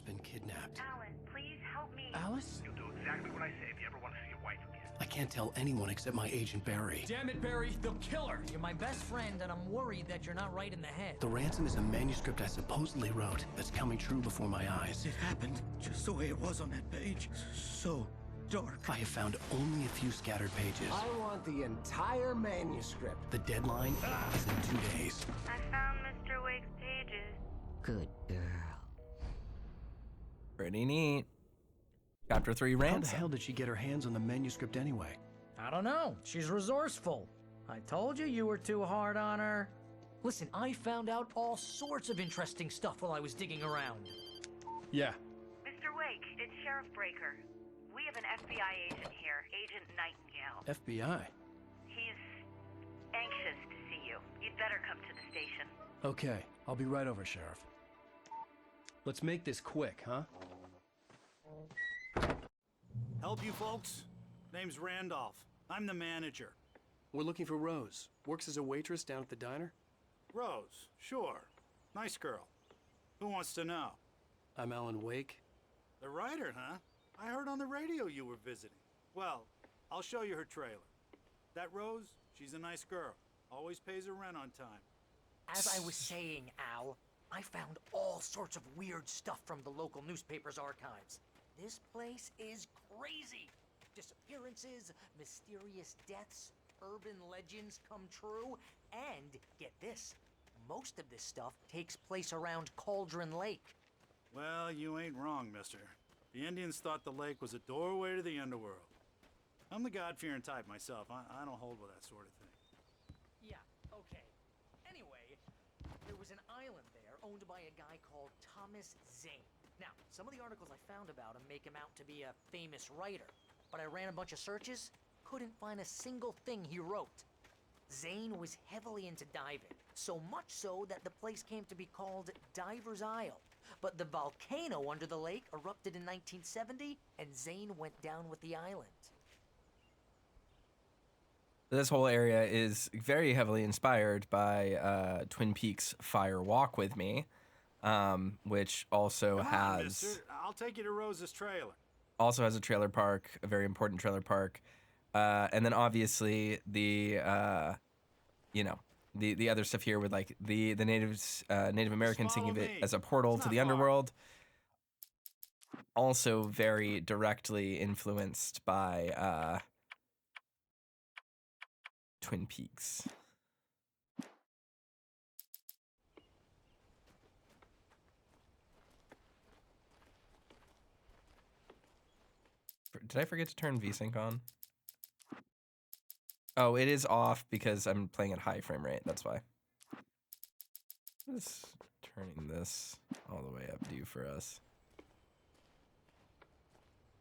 been kidnapped. Alan, please help me. Alice? You'll do exactly what I say if you ever want to see your wife again. I can't tell anyone except my agent Barry. Damn it, Barry, they'll kill her. You're my best friend, and I'm worried that you're not right in the head. The ransom is a manuscript I supposedly wrote that's coming true before my eyes. It happened just the way it was on that page. So dark. I have found only a few scattered pages. I want the entire manuscript. The deadline is in 2 days. I found Mr. Wake's pages. Good girl. Pretty neat. Chapter 3 How the ransom. hell did she get her hands on the manuscript anyway? I don't know. She's resourceful. I told you you were too hard on her. Listen, I found out all sorts of interesting stuff while I was digging around. Yeah. Mr. Wake, it's Sheriff Breaker. We have an FBI agent here, Agent Nightingale. FBI? He's anxious to see you. You'd better come to the station. Okay, I'll be right over, Sheriff. Let's make this quick, huh? Help you folks? Name's Randolph. I'm the manager. We're looking for Rose. Works as a waitress down at the diner. Rose, sure. Nice girl. Who wants to know? I'm Alan Wake. The writer, huh? I heard on the radio you were visiting. Well, I'll show you her trailer. That Rose, she's a nice girl. Always pays her rent on time. As I was saying, Al, I found all sorts of weird stuff from the local newspaper's archives. This place is crazy. Disappearances, mysterious deaths, urban legends come true, and get this, most of this stuff takes place around Cauldron Lake. Well, you ain't wrong, mister. The Indians thought the lake was a doorway to the underworld. I'm the God-fearing type myself. I don't hold with that sort of thing. Yeah, okay. Anyway, there was an island there owned by a guy called Thomas Zane. Now, some of the articles I found about him make him out to be a famous writer, but I ran a bunch of searches, couldn't find a single thing he wrote. Zane was heavily into diving, so much so that the place came to be called Diver's Isle. But the volcano under the lake erupted in 1970, and Zane went down with the island. This whole area is very heavily inspired by Twin Peaks Fire Walk With Me, which also Come on, has... mister. I'll take you to Rose's trailer. Also has a trailer park, a very important trailer park. And then obviously the the other stuff here with like the natives, Native Americans thinking of it as a portal to the underworld. Also very directly influenced by Twin Peaks. Did I forget to turn VSync on? Oh, it is off because I'm playing at high frame rate. That's why. What is turning this all the way up do for us?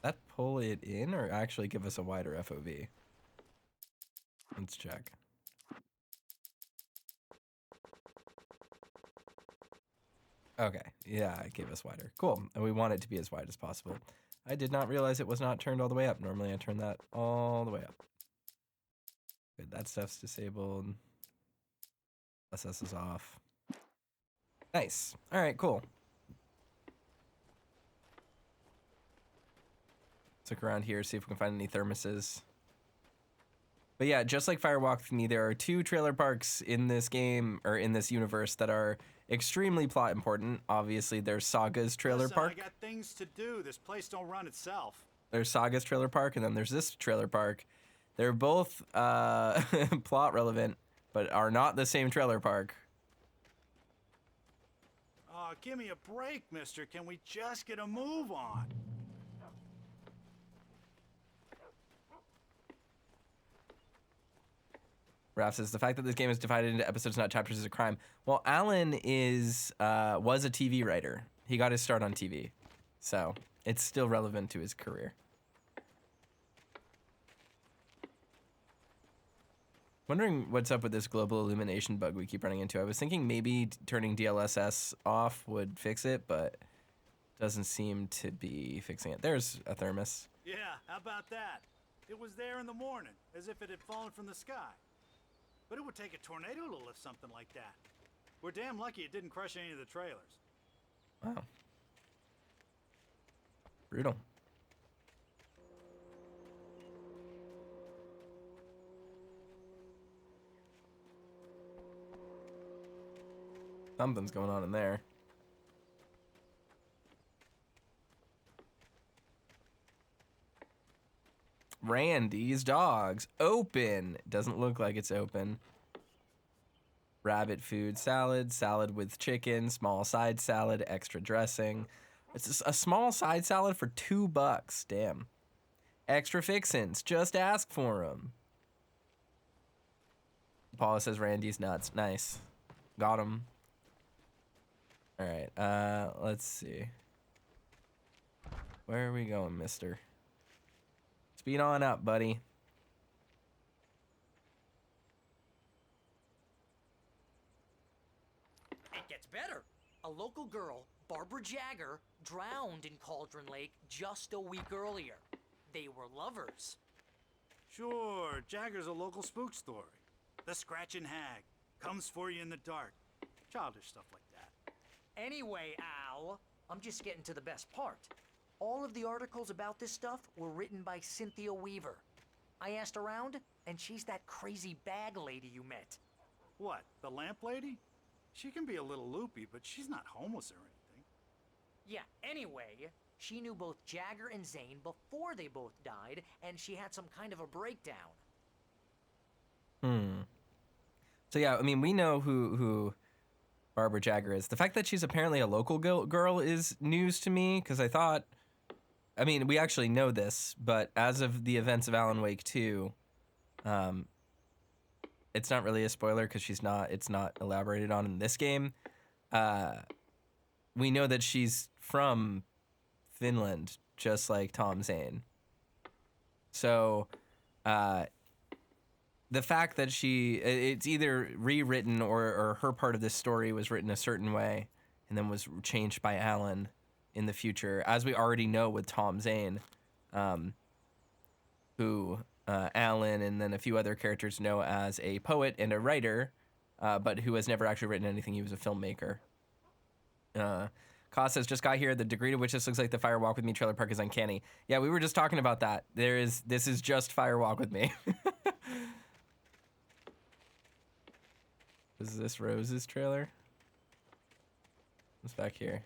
That pull it in or actually give us a wider FOV? Let's check. Okay, yeah, it gave us wider. Cool, and we want it to be as wide as possible. I did not realize it was not turned all the way up. Normally I turn that all the way up. Good, that stuff's disabled. SS is off. Nice. All right, cool. Let's look around here, see if we can find any thermoses. But yeah, just like Firewalk With Me, there are 2 trailer parks in this game, or in this universe, that are extremely plot important. Obviously, there's Saga's trailer Listen, park. I got things to do. This place don't run itself. There's Saga's trailer park, and then there's this trailer park. They're both plot relevant, but are not the same trailer park. Oh, give me a break, mister. Can we just get a move on? Raph says, the fact that this game is divided into episodes, not chapters, is a crime. Well, Alan was a TV writer. He got his start on TV. So it's still relevant to his career. Wondering what's up with this global illumination bug we keep running into. I was thinking maybe turning DLSS off would fix it, but doesn't seem to be fixing it. There's a thermos. Yeah, how about that? It was there in the morning, as if it had fallen from the sky. But it would take a tornado to lift something like that. We're damn lucky it didn't crush any of the trailers. Wow. Brutal. Something's going on in there. Randy's dogs. Open. Doesn't look like it's open. Rabbit food salad. Salad with chicken. Small side salad. Extra dressing. It's a small side salad for $2. Damn. Extra fixins. Just ask for them. Paula says Randy's nuts. Nice. Got him. All right. Let's see. Where are we going, mister? Speed on up, buddy. It gets better. A local girl, Barbara Jagger, drowned in Cauldron Lake just a week earlier. They were lovers. Sure, Jagger's a local spook story. The Scratching Hag comes for you in the dark. Childish stuff like that. Anyway, Al, I'm just getting to the best part. All of the articles about this stuff were written by Cynthia Weaver. I asked around, and she's that crazy bag lady you met. What, the lamp lady? She can be a little loopy, but she's not homeless or anything. Yeah, anyway, she knew both Jagger and Zane before they both died, and she had some kind of a breakdown. So yeah, I mean, we know who Barbara Jagger is. The fact that she's apparently a local girl is news to me, because I thought... I mean, we actually know this, but as of the events of Alan Wake 2, it's not really a spoiler because it's not elaborated on in this game. We know that she's from Finland, just like Tom Zane. So, the fact that it's either rewritten or her part of this story was written a certain way and then was changed by Alan in the future, as we already know with Tom Zane, who Alan and then a few other characters know as a poet and a writer, but who has never actually written anything. He was a filmmaker. Koss says, just got here. The degree to which this looks like the Fire Walk With Me trailer park is uncanny. Yeah, we were just talking about that. This is just Fire Walk With Me. Is this Rose's trailer? What's back here?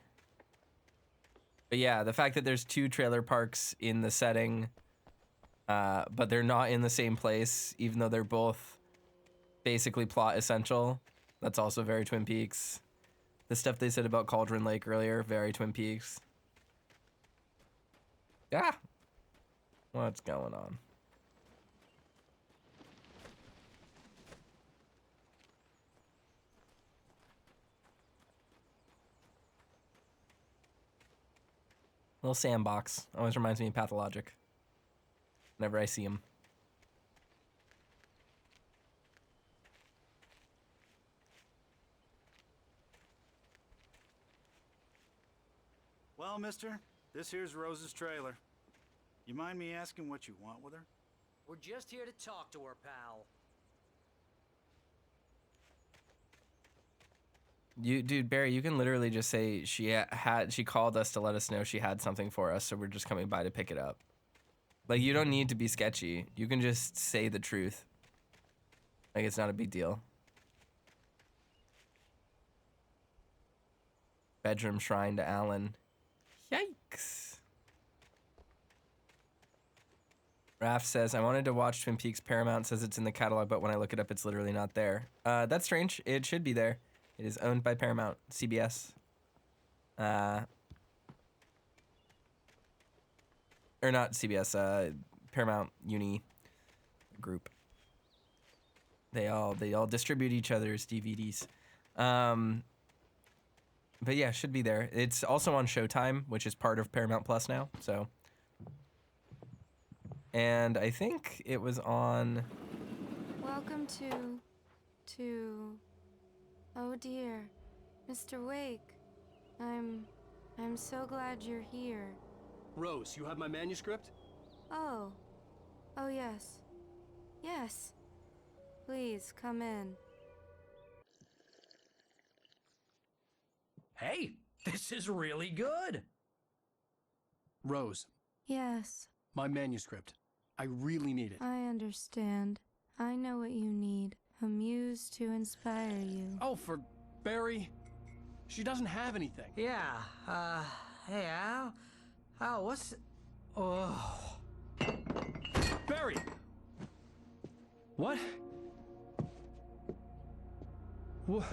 But yeah, the fact that there's 2 trailer parks in the setting, but they're not in the same place, even though they're both basically plot essential. That's also very Twin Peaks. The stuff they said about Cauldron Lake earlier, very Twin Peaks. Yeah. What's going on? Little sandbox. Always reminds me of Pathologic. Whenever I see him. Well, mister, this here's Rose's trailer. You mind me asking what you want with her? We're just here to talk to her, pal. Dude, Barry, you can literally just say she called us to let us know she had something for us, so we're just coming by to pick it up. Like, you don't need to be sketchy. You can just say the truth. Like, it's not a big deal. Bedroom shrine to Alan. Yikes. Raph says, I wanted to watch Twin Peaks. Paramount says it's in the catalog, but when I look it up, it's literally not there. That's strange. It should be there. It is owned by Paramount, CBS. Or not CBS, Paramount Uni Group. They all distribute each other's DVDs. But yeah, should be there. It's also on Showtime, which is part of Paramount Plus now, so. And I think it was on... Welcome to... Oh dear, Mr. Wake. I'm so glad you're here. Rose, you have my manuscript? Oh yes. Yes. Please, come in. Hey, this is really good. Rose, Yes, My manuscript. I really need it. I understand. I know what you need. A muse to inspire you. Oh, for Barry. She doesn't have anything. Yeah, hey, Al, what's... Oh... Barry! What? What?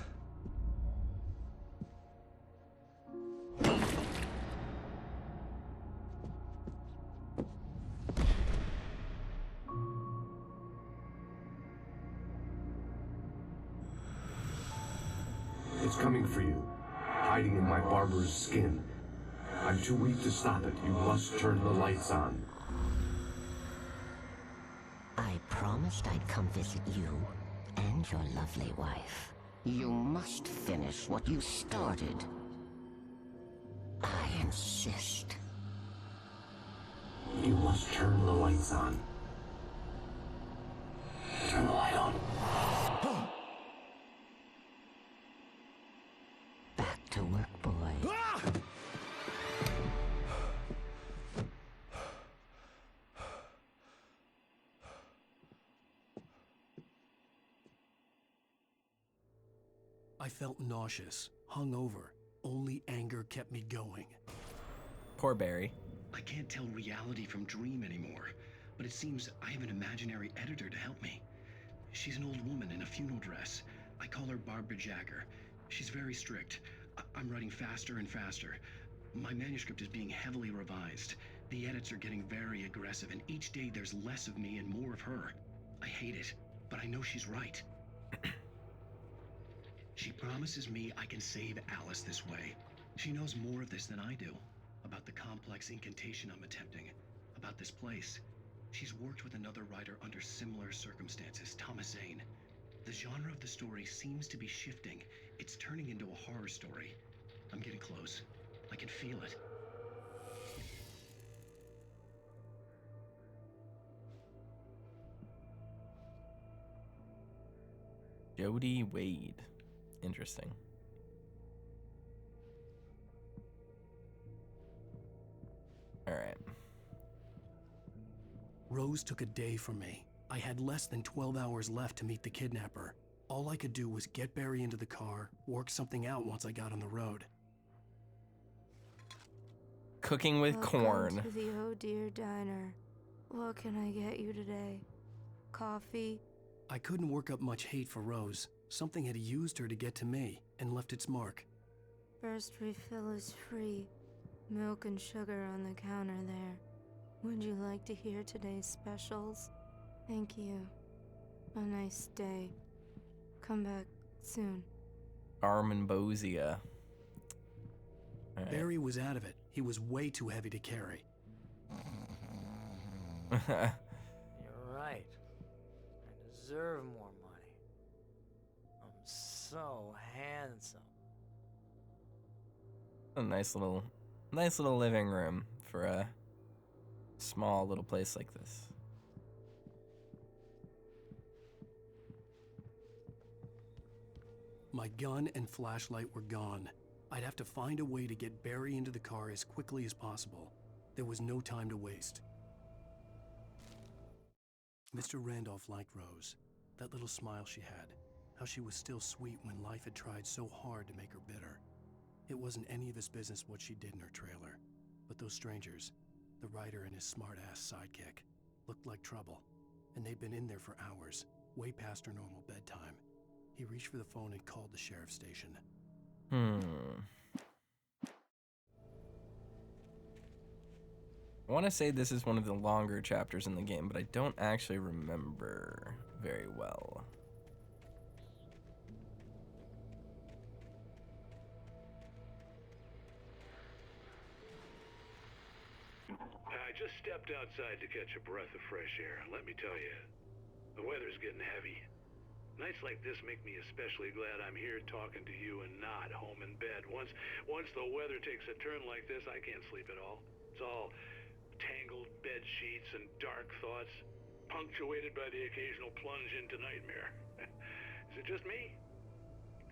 It's coming for you, hiding in my barber's skin. I'm too weak to stop it. You must turn the lights on. I promised I'd come visit you and your lovely wife. You must finish what you started. I insist. You must turn the lights on. Turn the light on. Back to work, boy. I felt nauseous, hungover. Only anger kept me going. Poor Barry. I can't tell reality from dream anymore, but it seems I have an imaginary editor to help me. She's an old woman in a funeral dress. I call her Barbara Jagger. She's very strict. I'm writing faster and faster. My manuscript is being heavily revised. The edits are getting very aggressive, and each day there's less of me and more of her. I hate it, but I know she's right. She promises me I can save Alice this way. She knows more of this than I do. About the complex incantation I'm attempting. About this place. She's worked with another writer under similar circumstances, Thomas Zane. The genre of the story seems to be shifting. It's turning into a horror story. I'm getting close. I can feel it. Jody Wade. Interesting. All right. Rose took a day from me. I had less than 12 hours left to meet the kidnapper. All I could do was get Barry into the car, work something out once I got on the road. Cooking with corn. Welcome to the Oh Dear Diner. What can I get you today? Coffee? I couldn't work up much hate for Rose. Something had used her to get to me and left its mark. First refill is free. Milk and sugar on the counter there. Would you like to hear today's specials? Thank you. A nice day. Come back soon. Armenbosia. All right. Barry was out of it. He was way too heavy to carry. You're right. I deserve more money. I'm so handsome. A nice little living room for a small little place like this. My gun and flashlight were gone. I'd have to find a way to get Barry into the car as quickly as possible. There was no time to waste. Mr. Randolph liked Rose. That little smile she had. How she was still sweet when life had tried so hard to make her bitter. It wasn't any of his business what she did in her trailer. But those strangers, the writer and his smart-ass sidekick, looked like trouble. And they'd been in there for hours, way past her normal bedtime. He reached for the phone and called the sheriff's station. I want to say this is one of the longer chapters in the game, but I don't actually remember very well. I just stepped outside to catch a breath of fresh air. Let me tell you, the weather's getting heavy. Nights like this make me especially glad I'm here talking to you and not home in bed. Once the weather takes a turn like this, I can't sleep at all. It's all tangled bed sheets and dark thoughts, punctuated by the occasional plunge into nightmare. Is it just me?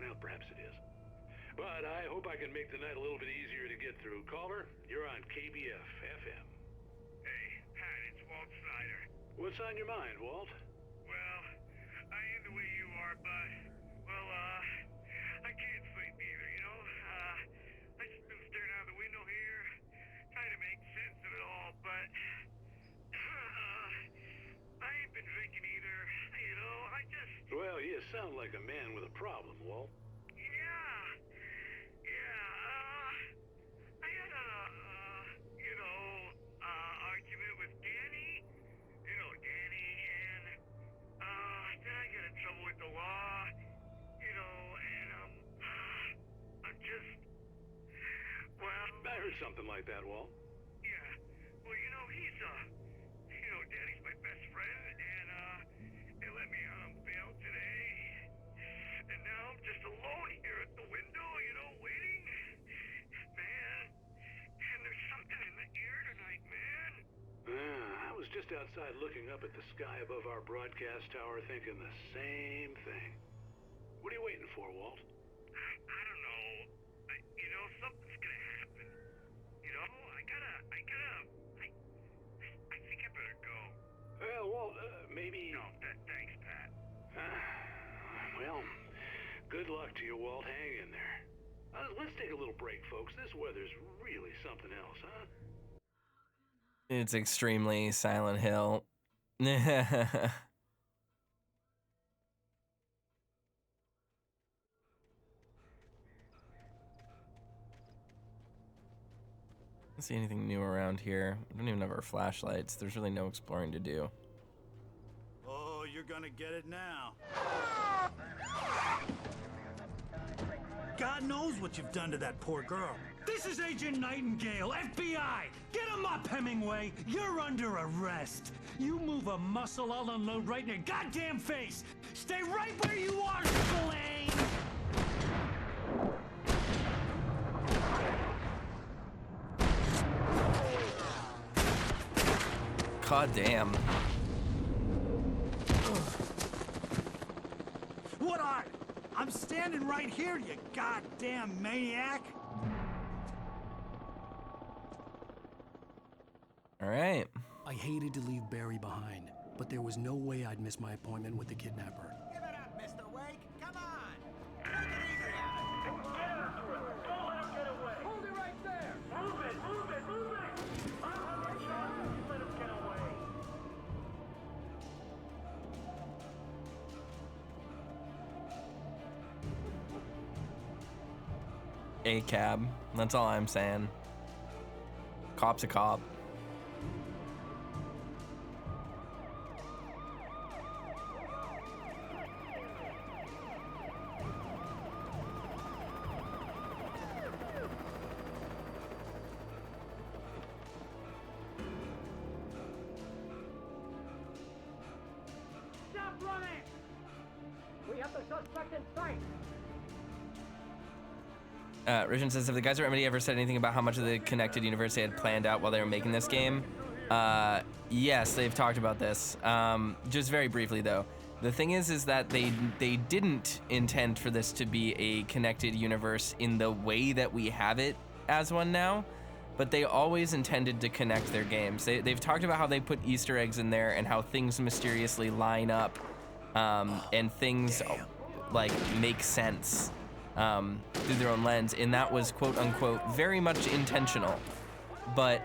Well, perhaps it is. But I hope I can make the night a little bit easier to get through. Caller, you're on KBF FM. What's on your mind, Walt? Well, I ain't the way you are, but, well, I can't sleep either, you know? I just been staring out the window here, trying to make sense of it all, but, I ain't been drinking either, you know? I just... Well, you sound like a man with a problem, Walt. I had a, argument with Danny, and, then I got in trouble with the law, and, I'm just, well... I heard something like that, Walt. Yeah, well, he's, Danny's my best friend, and, they let me out on bail today, and now I'm just alone here at the window, waiting. Man, and there's something in the air tonight, man. I was just outside looking up at the sky above our broadcast tower thinking the same thing. What are you waiting for, Walt? I don't know. Something's gonna happen. I think I better go. Well, Walt, maybe... No, thanks, Pat. Well, good luck to you, Walt. Hang in there. Let's take a little break, folks. This weather's really something else, huh? It's extremely Silent Hill. Don't see anything new around here. We don't even have our flashlights. There's really no exploring to do. Oh, you're gonna get it now. God knows what you've done to that poor girl. This is Agent Nightingale, FBI! Get him up, Hemingway! You're under arrest! You move a muscle, I'll unload right in your goddamn face! Stay right where you are, Spillane! God damn. What are? I'm standing right here, you goddamn maniac! All right. I hated to leave Barry behind, but there was no way I'd miss my appointment with the kidnapper. Give it up, Mr. Wake. Come on. Don't let him get away. Hold it right there. Move it. Let him get away. A cab. That's all I'm saying. Cop's a cop. Stop running. We have the suspect in sight. Richard says, have the guys at Remedy ever said anything about how much of the connected universe they had planned out while they were making this game? Yes, they've talked about this. Just very briefly, though. The thing is that they didn't intend for this to be a connected universe in the way that we have it as one now, but they always intended to connect their games. They've talked about how they put Easter eggs in there and how things mysteriously line up, and things like make sense through their own lens, and that was quote unquote very much intentional. But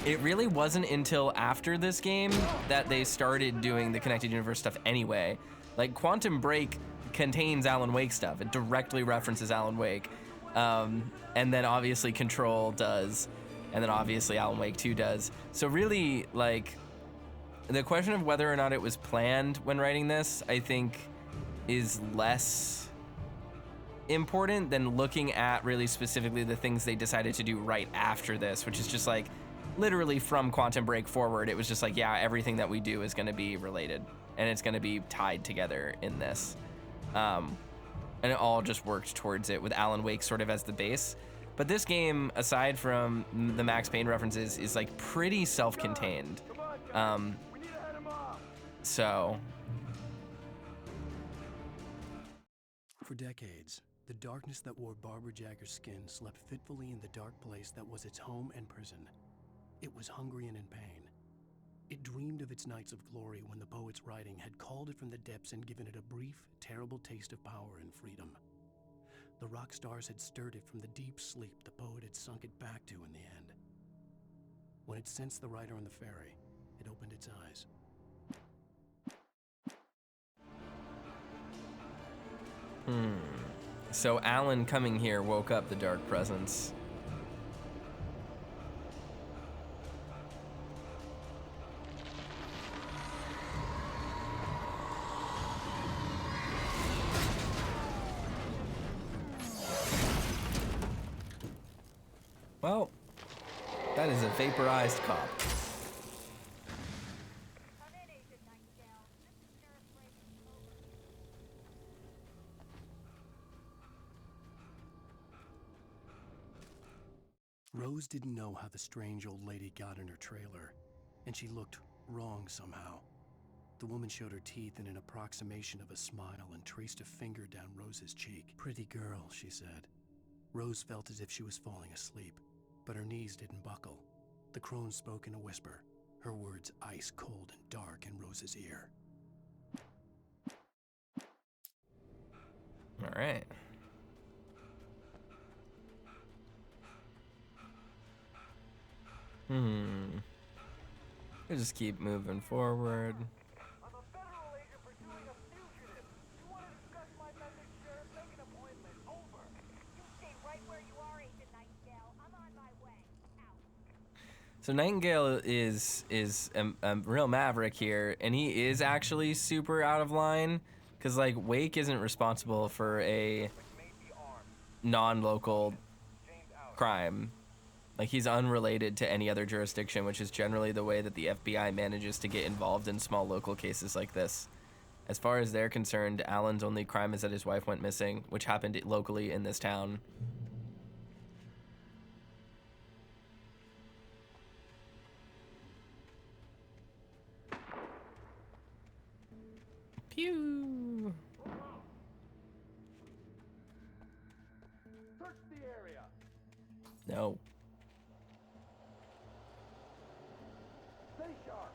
it really wasn't until after this game that they started doing the connected universe stuff anyway. Like Quantum Break contains Alan Wake stuff. It directly references Alan Wake. And then obviously Control does, and then obviously Alan Wake 2 does. So really, like, the question of whether or not it was planned when writing this, I think, is less important than looking at really specifically the things they decided to do right after this, which is just like, literally from Quantum Break forward, it was just like, yeah, everything that we do is going to be related, and it's going to be tied together in this. And it all just worked towards it with Alan Wake sort of as the base. But this game, aside from the Max Payne references, is like pretty self-contained. So. For decades, the darkness that wore Barbara Jagger's skin slept fitfully in the dark place that was its home and prison. It was hungry and in pain. It dreamed of its nights of glory when the poet's writing had called it from the depths and given it a brief, terrible taste of power and freedom. The rock stars had stirred it from the deep sleep the poet had sunk it back to in the end. When it sensed the writer on the ferry, it opened its eyes. So Alan coming here woke up the dark presence. Well, that is a vaporized cop. Rose didn't know how the strange old lady got in her trailer, and she looked wrong somehow. The woman showed her teeth in an approximation of a smile and traced a finger down Rose's cheek. "Pretty girl," she said. Rose felt as if she was falling asleep, but her knees didn't buckle. The crone spoke in a whisper, her words ice cold and dark in Rose's ear. All right. We'll just keep moving forward. I'm a federal agent pursuing a fugitive. You want to discuss my message, Sheriff? Make an appointment. Over. You stay right where you are, Agent Nightingale. I'm on my way. Out. So Nightingale is a real maverick here, and he is actually super out of line, because like Wake isn't responsible for a non-local crime. Like, he's unrelated to any other jurisdiction, which is generally the way that the FBI manages to get involved in small local cases like this. As far as they're concerned, Alan's only crime is that his wife went missing, which happened locally in this town. Pew! Search the area. No. Stay sharp.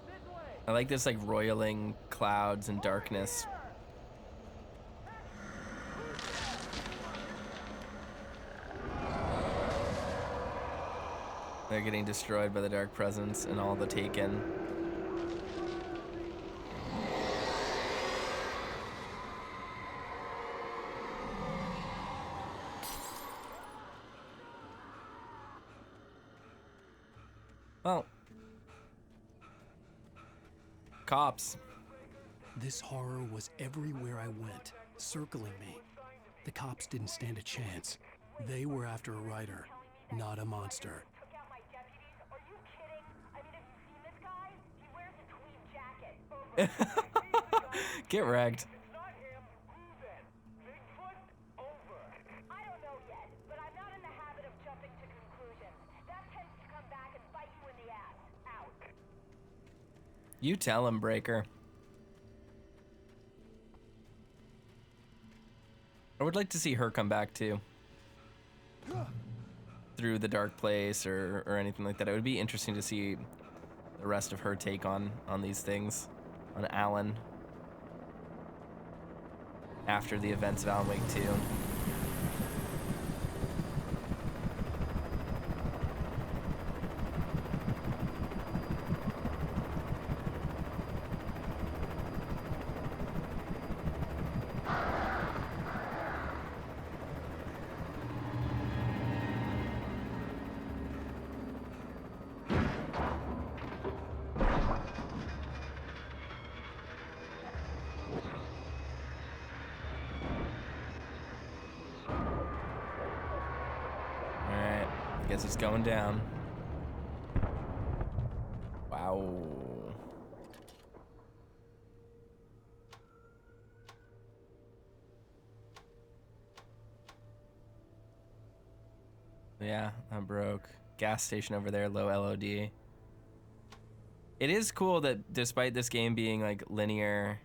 This way. I like this, like, roiling clouds and darkness. They're getting destroyed by the dark presence and all the Taken. Well, cops. This horror was everywhere I went, circling me. The cops didn't stand a chance. They were after a writer, not a monster. Took out my deputies? Are you kidding? I mean, have you seen this guy? He wears a tweed jacket. Over. Get wrecked. It's not him. Who then? Bigfoot? Over. I don't know yet, but I'm not in the habit of jumping to conclusions. That tends to come back and bite you in the ass. Out. You tell him, Breaker. I would like to see her come back too. Through the dark place or anything like that. It would be interesting to see the rest of her take on these things. On Alan. After the events of Alan Wake 2. Guess it's going down. Wow. Yeah, I'm broke. Gas station over there, low LOD. It is cool that despite this game being like linear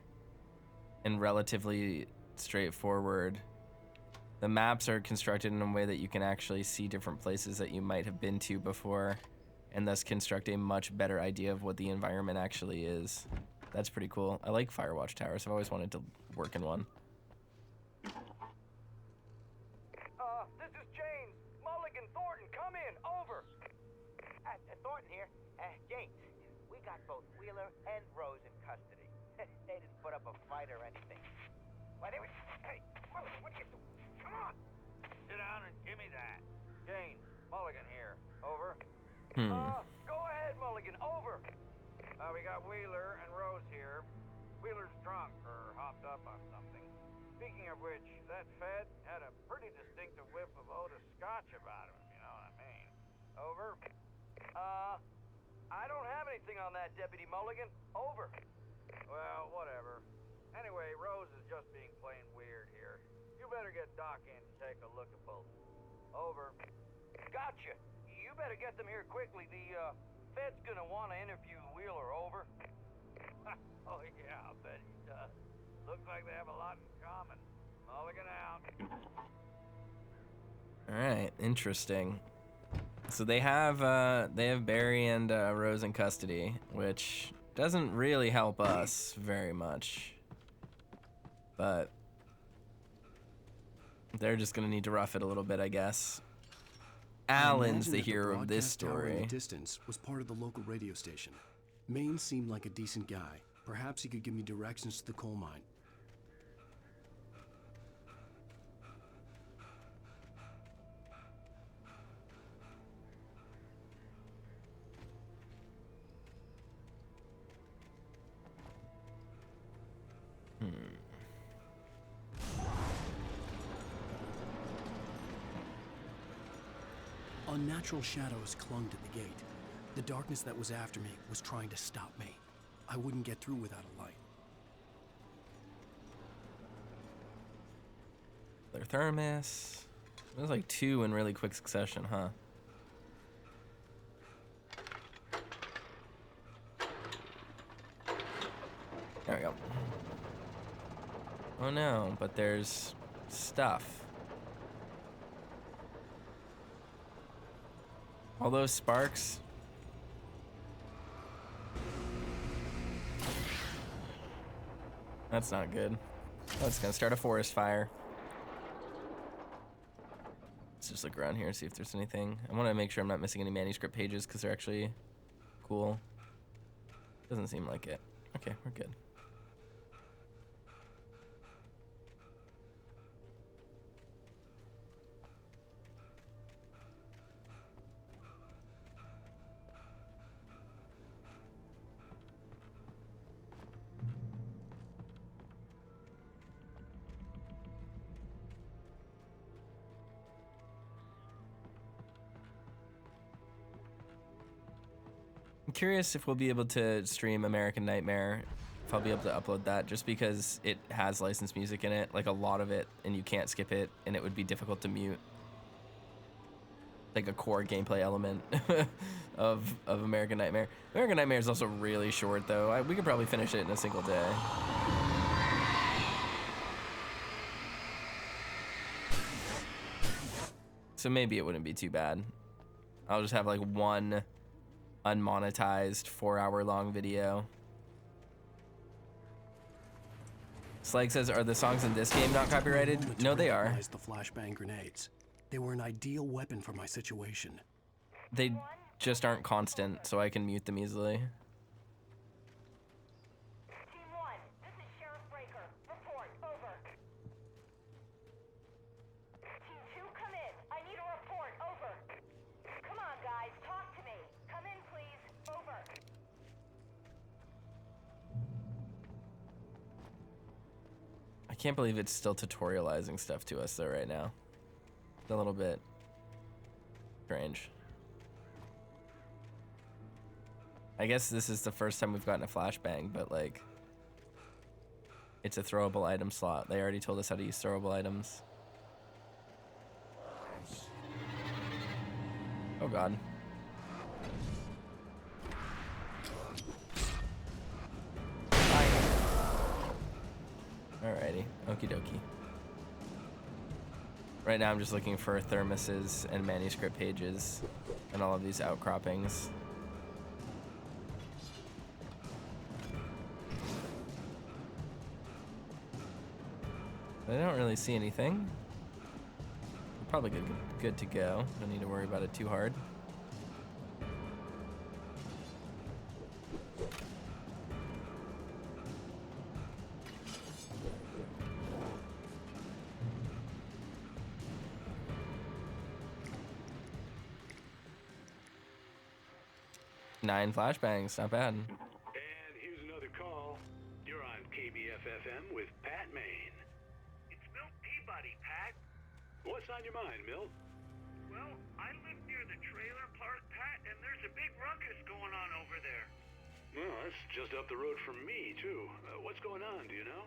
and relatively straightforward, The maps are constructed in a way that you can actually see different places that you might have been to before, and thus construct a much better idea of what the environment actually is. That's pretty cool. I like Firewatch Towers. I've always wanted to work in one. This is James. Mulligan, Thornton, come in. Over. Thornton here. James, we got both Wheeler and Rose in custody. They didn't put up a fight or anything. Why, they were... Hey, Mulligan, what are you doing? Come on. Sit down and give me that. James, Mulligan here. Over. Hmm. Go ahead, Mulligan. Over. We got Wheeler and Rose here. Wheeler's drunk or hopped up on something. Speaking of which, that Fed had a pretty distinctive whiff of Otis Scotch about him, if you know what I mean. Over. I don't have anything on that, Deputy Mulligan. Over. Well, whatever. Anyway, Rose is just being plain weird here. You better get Doc in to take a look at both. Over. Gotcha. You better get them here quickly. The, Fed's gonna want to interview Wheeler. Over. Oh, yeah, I'll bet he does. Looks like they have a lot in common. Mulligan out. Alright, interesting. So they have Barry and Rose in custody, which doesn't really help us very much. But they're just gonna need to rough it a little bit, I guess. Alan's the hero of this story. In the distance was part of the local radio station. Maine seemed like a decent guy. Perhaps he could give me directions to the coal mine. Unnatural shadows clung to the gate. The darkness that was after me was trying to stop me. I wouldn't get through without a light. Their thermos. It was like 2 in really quick succession, huh? There we go. Oh no, but there's stuff. All those sparks. That's not good. Oh, it's gonna start a forest fire. Let's just look around here and see if there's anything. I want to make sure I'm not missing any manuscript pages because they're actually cool. Doesn't seem like it. Okay, we're good. I'm curious if we'll be able to stream American Nightmare, if I'll be able to upload that, just because it has licensed music in it, like a lot of it, and you can't skip it, and it would be difficult to mute. Like a core gameplay element of American Nightmare. American Nightmare is also really short, though. We could probably finish it in a single day. So maybe it wouldn't be too bad. I'll just have like one unmonetized 4-hour-long video. Slag says, are the songs in this game not copyrighted? No, they are. The flashbang grenades. They were an ideal weapon for my situation. They just aren't constant, so I can mute them easily. Team 1, this is Sheriff Breaker. Report, over. Team 2, come in. I need a report, over. Come on, guys, talk to me. Come in, please. Over. I can't believe it's still tutorializing stuff to us, though, right now. It's a little bit strange. I guess this is the first time we've gotten a flashbang, but, like, it's a throwable item slot. They already told us how to use throwable items. Oh, God. Alrighty, okie dokie. Right now I'm just looking for thermoses and manuscript pages and all of these outcroppings. I don't really see anything. We're probably good to go. Don't need to worry about it too hard. Nine flashbangs, not bad. And here's another call. You're on KBFFM with Pat Maine. It's Milt Peabody, Pat. What's on your mind, Milt? Well, I live near the trailer park, Pat, and there's a big ruckus going on over there. Well, that's just up the road from me, too. What's going on, do you know?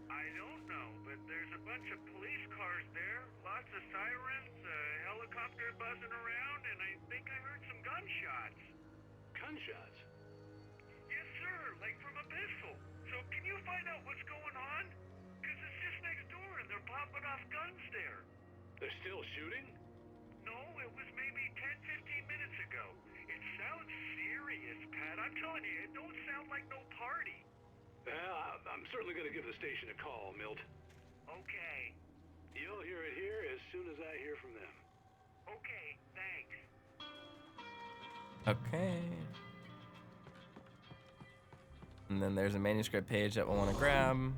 I don't know, but there's a bunch of police cars there, lots of sirens, a helicopter buzzing around, and I think I heard some gunshots. Gunshots? Yes, sir, like from a pistol. So can you find out what's going on? Because it's just next door and they're popping off guns there. They're still shooting? No, it was maybe 10-15 minutes ago. It sounds serious, Pat. I'm telling you, it don't sound like no party. Well, I'm certainly going to give the station a call, Milt. Okay. You'll hear it here as soon as I hear from them. Okay, thanks. Okay. And then there's a manuscript page that we'll want to grab.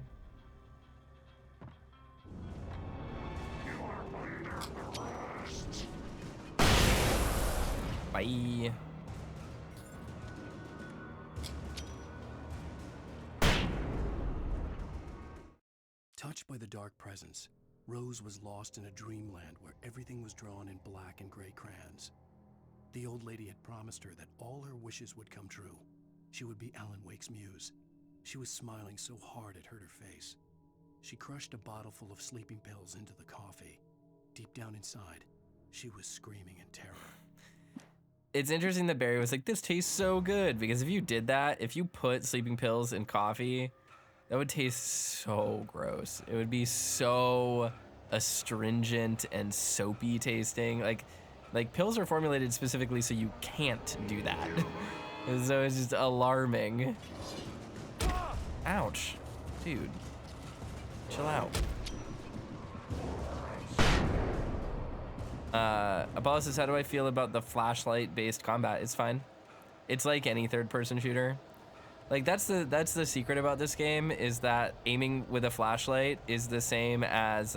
Bye. Touched by the dark presence, Rose was lost in a dreamland where everything was drawn in black and gray crayons. The old lady had promised her that all her wishes would come true. She would be Alan Wake's muse. She was smiling so hard it hurt her face. She crushed a bottle full of sleeping pills into the coffee. Deep down inside, she was screaming in terror. It's interesting that Barry was like, this tastes so good, because if you did that, if you put sleeping pills in coffee, that would taste so gross. It would be so astringent and soapy tasting. Like pills are formulated specifically so you can't do that. And so it's just alarming. Ouch. Dude. Chill out. Apollo says, how do I feel about the flashlight-based combat? It's fine. It's like any third-person shooter. Like, that's the secret about this game, is that aiming with a flashlight is the same as,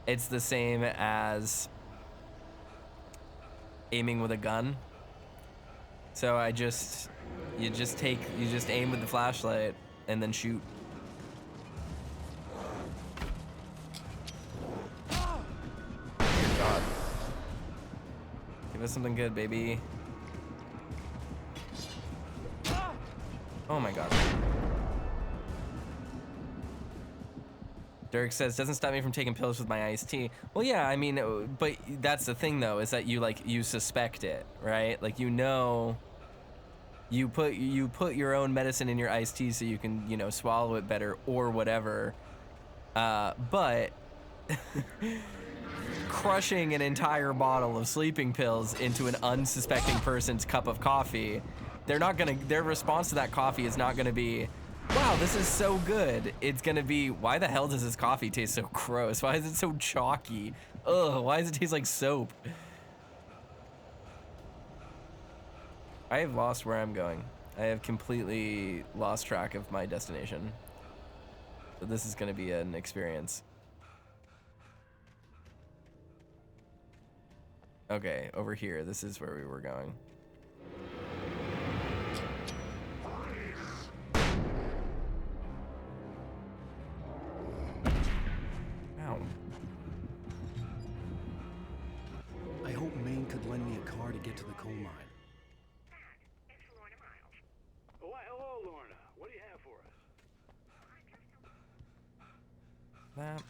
it's the same as aiming with a gun. So you just aim with the flashlight and then shoot. God. Give us something good, baby. Oh my God. Dirk says, doesn't stop me from taking pills with my iced tea. Well, yeah, I mean, but that's the thing though, is that you suspect it, right? Like, you know, you put your own medicine in your iced tea so you can, you know, swallow it better or whatever. But crushing an entire bottle of sleeping pills into an unsuspecting person's cup of coffee, their response to that coffee is not gonna be, wow, this is so good. It's gonna be, why the hell does this coffee taste so gross? Why is it so chalky? Ugh, why does it taste like soap? I have lost where I'm going. I have completely lost track of my destination. So this is gonna be an experience. Okay, over here, this is where we were going. Ow. I hope Maine could lend me a car to get to the coal mine. Oh, why, hello, Lorna. What do you have for us? That.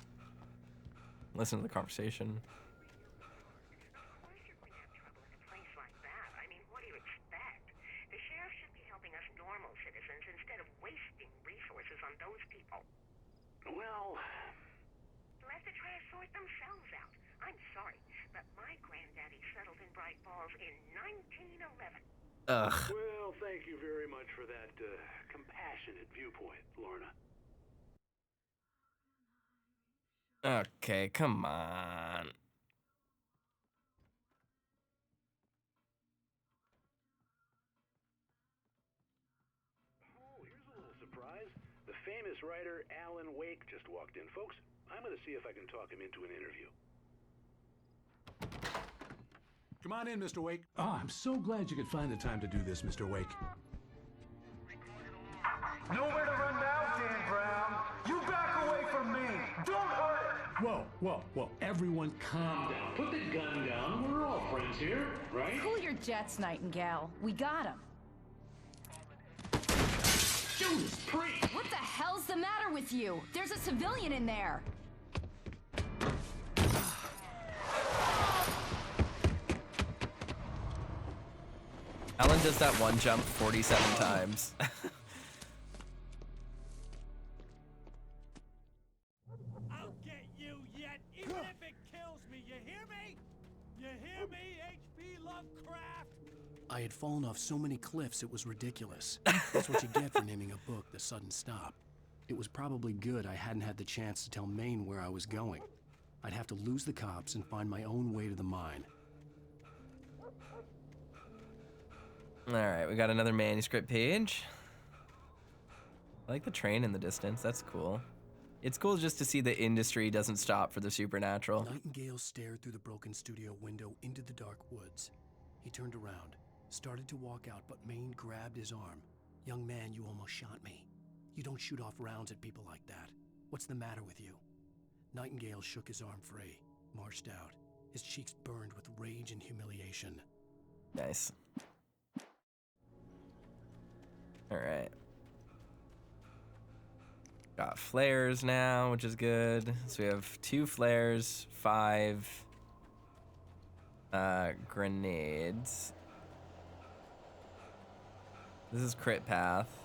Listen to the conversation. Well, Let the trash I'm sorry, but my granddaddy settled in Bright Falls in 1911. Ugh. Well, thank you very much for that compassionate viewpoint, Lorna. Okay, come on. Oh, here's a little surprise. The famous writer Alan Wake just walked in. Folks, I'm going to see if I can talk him into an interview. Come on in, Mr. Wake. Oh, I'm so glad you could find the time to do this, Mr. Wake. Nowhere to run now, Dan Brown. You back away from me. Don't hurt it. Whoa. Everyone calm down. Put the gun down. We're all friends here, right? Cool your jets, Nightingale. We got him. Judas Priest! What the hell's the matter with you? There's a civilian in there. Alan does that one jump 47 times. I'll get you yet, even if it kills me. You hear me? You hear me, H.P. Lovecraft? I had fallen off so many cliffs it was ridiculous. That's what you get for naming a book The Sudden Stop. It was probably good I hadn't had the chance to tell Maine where I was going. I'd have to lose the cops and find my own way to the mine. Alright, we got another manuscript page. I like the train in the distance, that's cool. It's cool just to see the industry doesn't stop for the supernatural. Nightingale stared through the broken studio window into the dark woods. He turned around, started to walk out, but Maine grabbed his arm. "Young man, you almost shot me. You don't shoot off rounds at people like that. What's the matter with you?" Nightingale shook his arm free, marched out. His cheeks burned with rage and humiliation. Nice. Alright. Got flares now, which is good. So we have 2 flares, 5 grenades. This is crit path.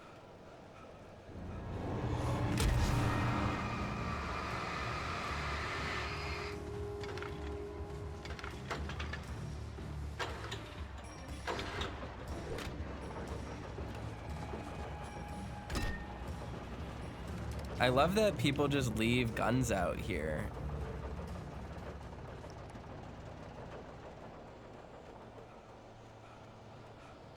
I love that people just leave guns out here.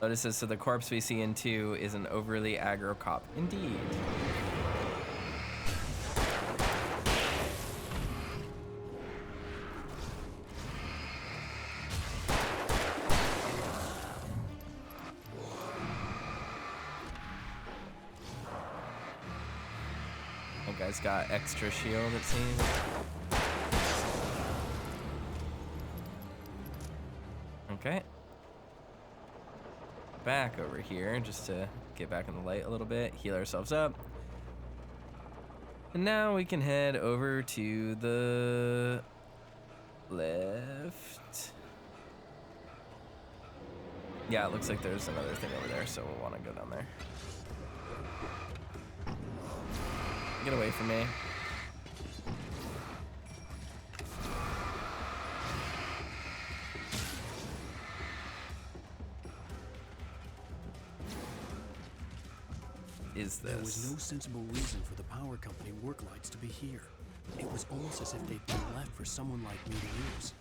Lotus says, so the corpse we see in 2 is an overly aggro cop. Indeed. That guy's got extra shield, it seems. Okay. Back over here just to get back in the light a little bit, heal ourselves up. And now we can head over to the left. Yeah, it looks like there's another thing over there, so we'll want to go down there. Get away from me. Is this? There was no sensible reason for the power company work lights to be here. It was almost as if they'd been left for someone like me to use.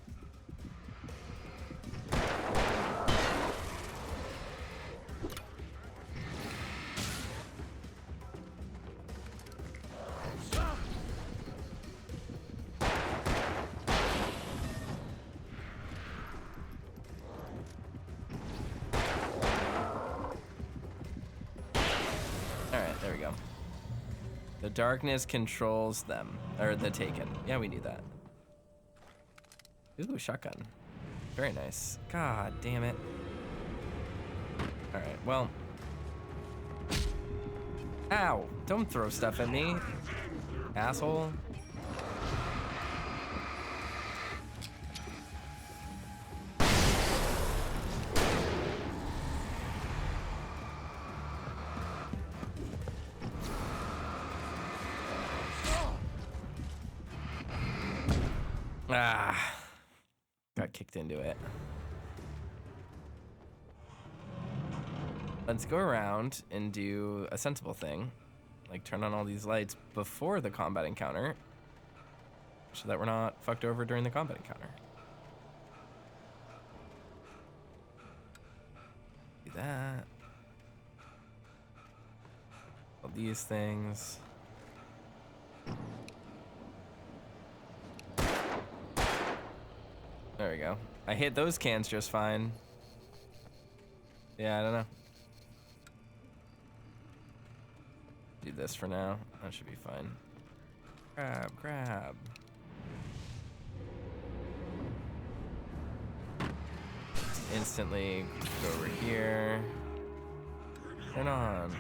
Darkness controls them, or the Taken. Yeah, we knew that. Ooh, shotgun. Very nice. God damn it. All right, well. Ow, don't throw stuff at me, asshole. Ah, got kicked into it. Let's go around and do a sensible thing. Like turn on all these lights before the combat encounter so that we're not fucked over during the combat encounter. Do that. All these things. There we go. I hit those cans just fine. Yeah, I don't know. Do this for now. That should be fine. Grab. Instantly go over here. Turn on.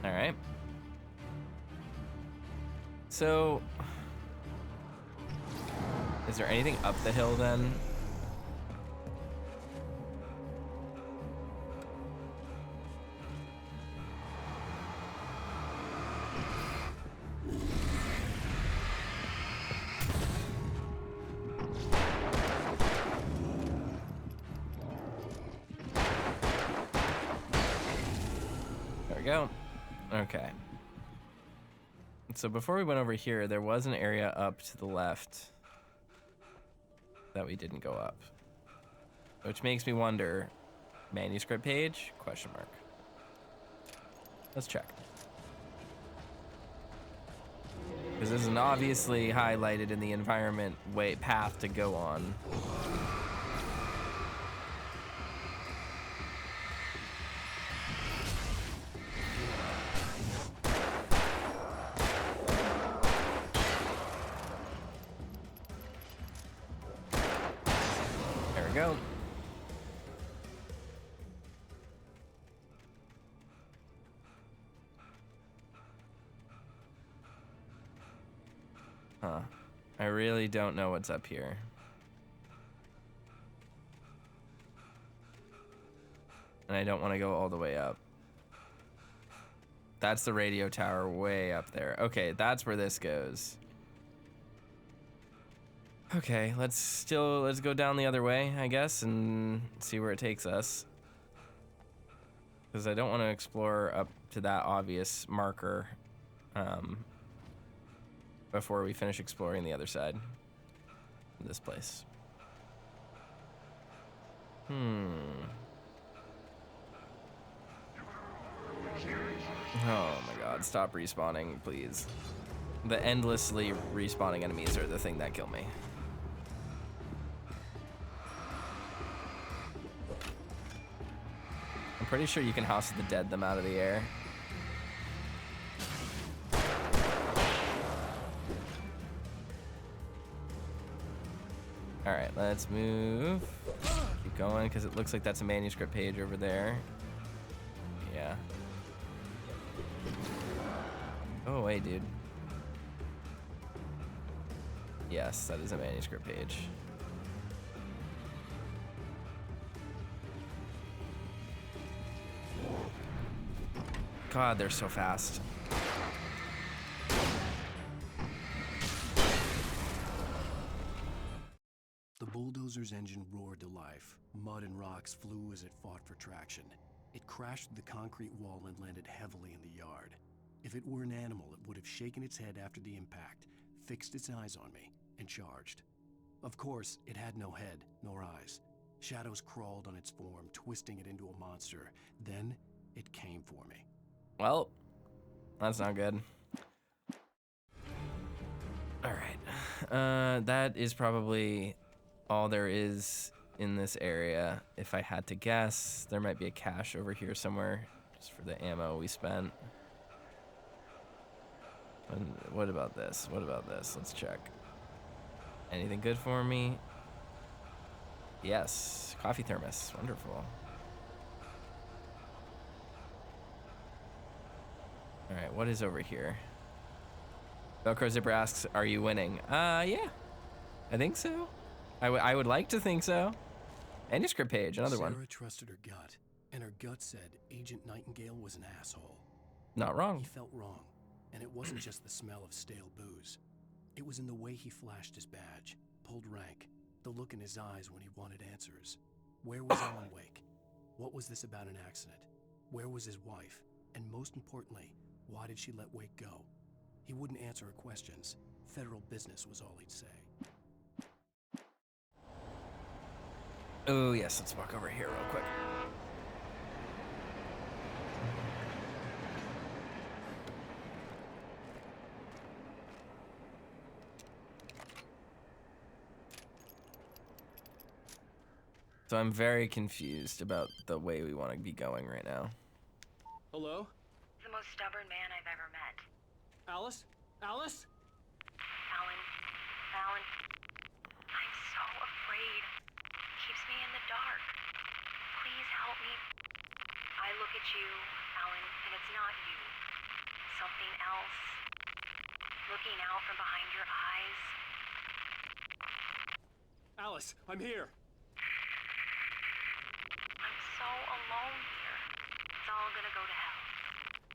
Alright. So, is there anything up the hill then? There we go. Okay. So before we went over here, there was an area up to the left that we didn't go up. Which makes me wonder, manuscript page? Question mark. Let's check. Because this is an obviously highlighted in the environment path to go on. Go. Huh. I really don't know what's up here. And I don't want to go all the way up. That's the radio tower way up there. Okay, that's where this goes. Okay, let's go down the other way, I guess, and see where it takes us. Because I don't want to explore up to that obvious marker before we finish exploring the other side of this place. Oh my god, stop respawning, please. The endlessly respawning enemies are the thing that kill me. I'm pretty sure you can House of the Dead them out of the air. Alright, let's move. Keep going, because it looks like that's a manuscript page over there. Yeah. Go away, dude. Yes, that is a manuscript page. God, they're so fast. The bulldozer's engine roared to life. Mud and rocks flew as it fought for traction. It crashed through the concrete wall and landed heavily in the yard. If it were an animal, it would have shaken its head after the impact, fixed its eyes on me, and charged. Of course, it had no head, nor eyes. Shadows crawled on its form, twisting it into a monster. Then, it came for me. Well, that's not good. Alright. That is probably all there is in this area. If I had to guess, there might be a cache over here somewhere. Just for the ammo we spent. And what about this? What about this? Let's check. Anything good for me? Yes. Coffee thermos. Wonderful. Alright, what is over here? Velcro Zipper asks, are you winning? Yeah. I think so. I would like to think so. Manuscript page, another one. Sarah trusted her gut, and her gut said Agent Nightingale was an asshole. Not wrong. He felt wrong, and it wasn't just the smell of stale booze. It was in the way he flashed his badge, pulled rank, the look in his eyes when he wanted answers. Where was Alan Wake? What was this about an accident? Where was his wife? And most importantly, why did she let Wake go? He wouldn't answer her questions. Federal business was all he'd say. Oh, yes, let's walk over here real quick. So I'm very confused about the way we want to be going right now. Hello? The most stubborn man I've ever met. Alice? Alice? Alan, I'm so afraid. Keeps me in the dark. Please help me. I look at you, Alan, and it's not you. Something else. Looking out from behind your eyes. Alice, I'm here. I'm so alone here. It's all gonna go to hell.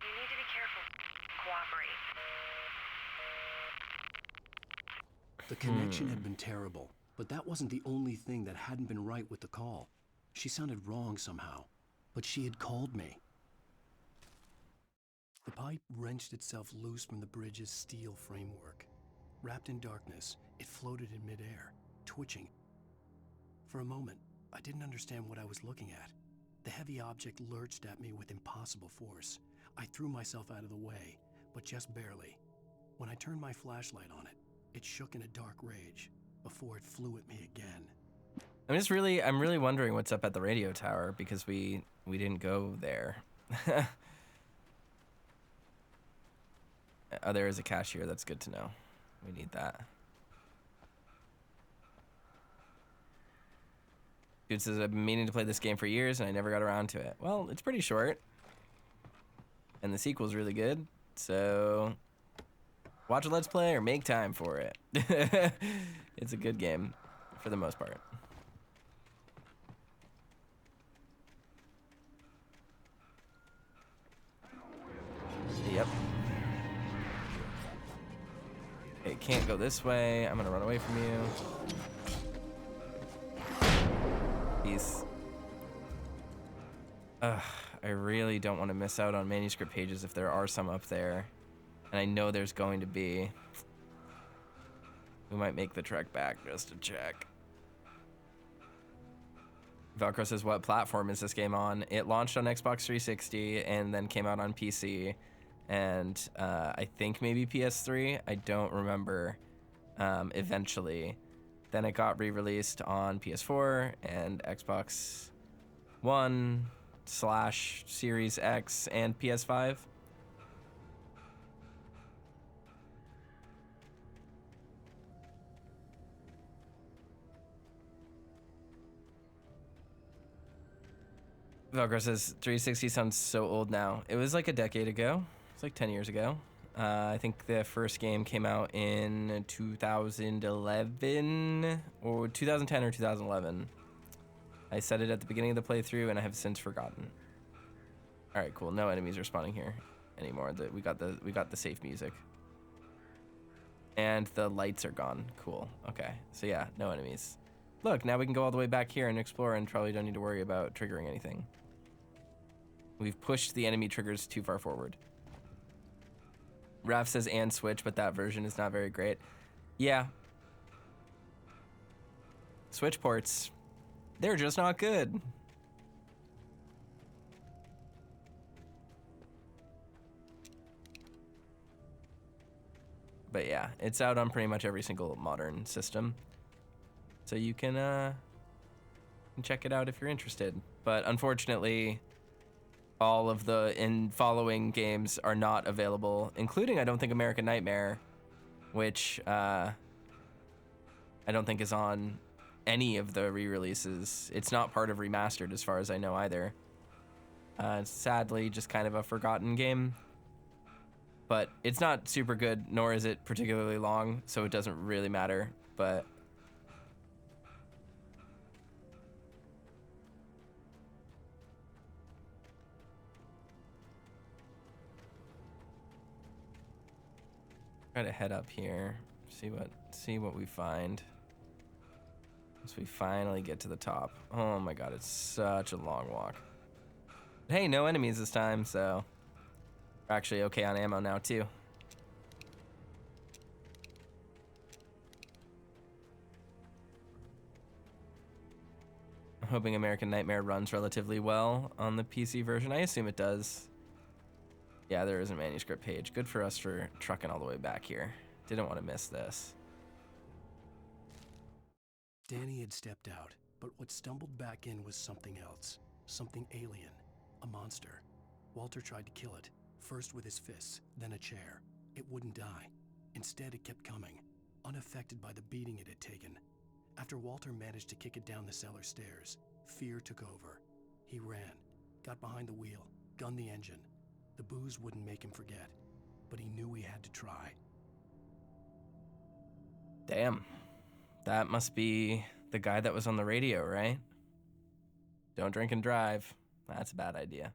You need to be careful. Cooperate. The connection had been terrible, but that wasn't the only thing that hadn't been right with the call. She sounded wrong somehow, but she had called me. The pipe wrenched itself loose from the bridge's steel framework. Wrapped in darkness, it floated in midair, twitching. For a moment, I didn't understand what I was looking at. The heavy object lurched at me with impossible force. I threw myself out of the way, but just barely. When I turned my flashlight on it, it shook in a dark rage before it flew at me again. I'm really wondering what's up at the radio tower because we didn't go there. Oh, there is a cashier. That's good to know. We need that. Dude says, I've been meaning to play this game for years and I never got around to it. Well, it's pretty short. And the sequel's really good. So watch a Let's Play or make time for it. It's a good game for the most part. Yep. It can't go this way. I'm gonna run away from you. Peace. I really don't want to miss out on manuscript pages if there are some up there. And I know there's going to be. We might make the trek back just to check. Velcro says, what platform is this game on? It launched on Xbox 360 and then came out on PC. And I think maybe PS3. I don't remember eventually. Then it got re-released on PS4 and Xbox One / Series X and PS5. Velcro says 360 sounds so old now. It was like a decade ago. It's like 10 years ago. I think the first game came out in 2011 or 2010 or 2011. I said it at the beginning of the playthrough and I have since forgotten. All right, cool. No enemies are spawning here anymore. We got the safe music. And the lights are gone. Cool. Okay. So yeah, no enemies. Look, now we can go all the way back here and explore and probably don't need to worry about triggering anything. We've pushed the enemy triggers too far forward. Raph says and Switch, but that version is not very great. Yeah. Switch ports, they're just not good. But yeah, it's out on pretty much every single modern system. So you can check it out if you're interested. But unfortunately, all of the following games are not available, including, I don't think, American Nightmare, which I don't think is on any of the re-releases. It's not part of Remastered as far as I know either. It's sadly just kind of a forgotten game, but it's not super good, nor is it particularly long, so it doesn't really matter, but try to head up here, see what we find. Once we finally get to the top. Oh my god, it's such a long walk. But hey, no enemies this time, so we're actually okay on ammo now too. I'm hoping American Nightmare runs relatively well on the PC version. I assume it does. Yeah, there is a manuscript page. Good for us for trucking all the way back here. Didn't want to miss this. Danny had stepped out, but what stumbled back in was something else. Something alien. A monster. Walter tried to kill it, first with his fists, then a chair. It wouldn't die. Instead, it kept coming, unaffected by the beating it had taken. After Walter managed to kick it down the cellar stairs, fear took over. He ran, got behind the wheel, gunned the engine. The booze wouldn't make him forget, but he knew he had to try. Damn. That must be the guy that was on the radio, right? Don't drink and drive. That's a bad idea.